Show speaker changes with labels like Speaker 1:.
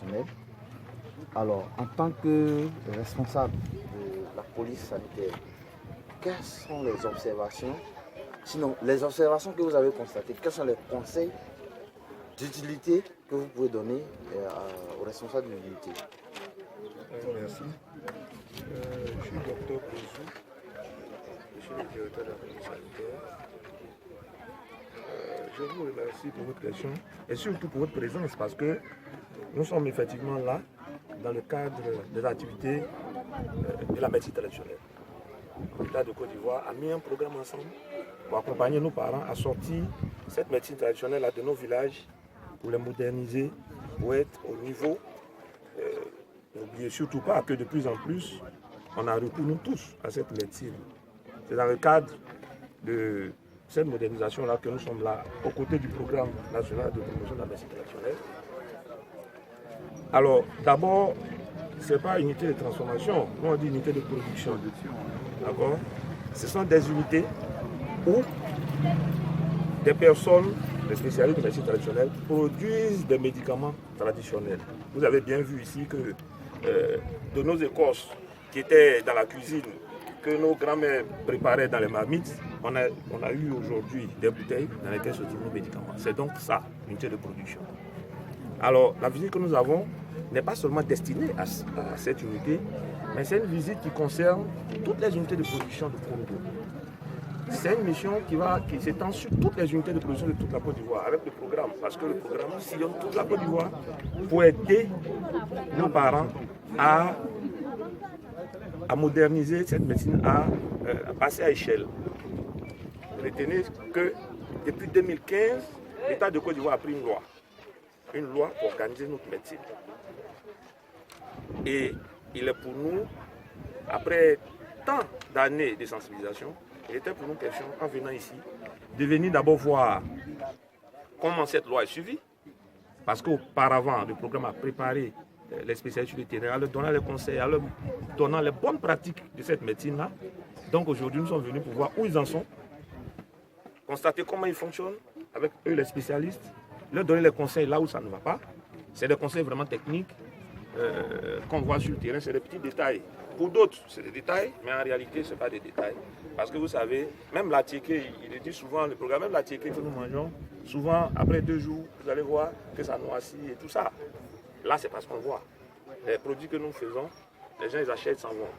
Speaker 1: traditionnelle. Alors, en tant que responsable de la police sanitaire, quelles sont les observations, sinon les observations que vous avez constatées, quels sont les conseils d'utilité que vous pouvez donner aux responsables de l'unité?
Speaker 2: Merci. Je suis docteur Bouzou, je suis le directeur de la police sanitaire. Je vous remercie pour votre question et surtout pour votre présence parce que nous sommes effectivement là dans le cadre des activités de la médecine traditionnelle. L'État de Côte d'Ivoire a mis un programme ensemble pour accompagner nos parents à sortir cette médecine traditionnelle de nos villages, pour les moderniser, pour être au niveau. N'oubliez surtout pas que de plus en plus, on a recours nous tous à cette médecine. C'est dans le cadre de cette modernisation-là que nous sommes là, aux côtés du programme national de promotion de la médecine traditionnelle. Alors, d'abord, ce n'est pas une unité de transformation, nous on dit unité de production. D'accord? Ce sont des unités où des personnes, des spécialistes de médecine traditionnelle, produisent des médicaments traditionnels. Vous avez bien vu ici que de nos écorces qui étaient dans la cuisine, que nos grands-mères préparaient dans les marmites, on a eu aujourd'hui des bouteilles dans lesquelles se trouvent nos médicaments. C'est donc ça, l'unité de production. Alors, la visite que nous avons n'est pas seulement destinée à cette unité, mais c'est une visite qui concerne toutes les unités de production de Congo. C'est une mission qui s'étend sur toutes les unités de production de toute la Côte d'Ivoire avec le programme, parce que le programme sillonne toute la Côte d'Ivoire pour aider nos parents à moderniser cette médecine, à passer à échelle. Retenez que depuis 2015, l'État de Côte d'Ivoire a pris une loi pour organiser notre médecine. Et il est pour nous, après tant d'années de sensibilisation, il était pour nous question, en venant ici, de venir d'abord voir comment cette loi est suivie. Parce qu'auparavant, le programme a préparé les spécialistes sur le terrain, en leur donnant les conseils, en leur donnant les bonnes pratiques de cette médecine-là. Donc aujourd'hui, nous sommes venus pour voir où ils en sont, constater comment ils fonctionnent avec eux, les spécialistes, leur donner les conseils là où ça ne va pas. C'est des conseils vraiment techniques qu'on voit sur le terrain, c'est des petits détails. Pour d'autres, c'est des détails, mais en réalité, ce n'est pas des détails. Parce que vous savez, même la tiéké, il le dit souvent, le programme, même la tiéké que nous mangeons, souvent, après 2 jours, vous allez voir que ça noircit et tout ça. Là, c'est parce qu'on voit. Les produits que nous faisons, les gens, ils achètent, s'en vont.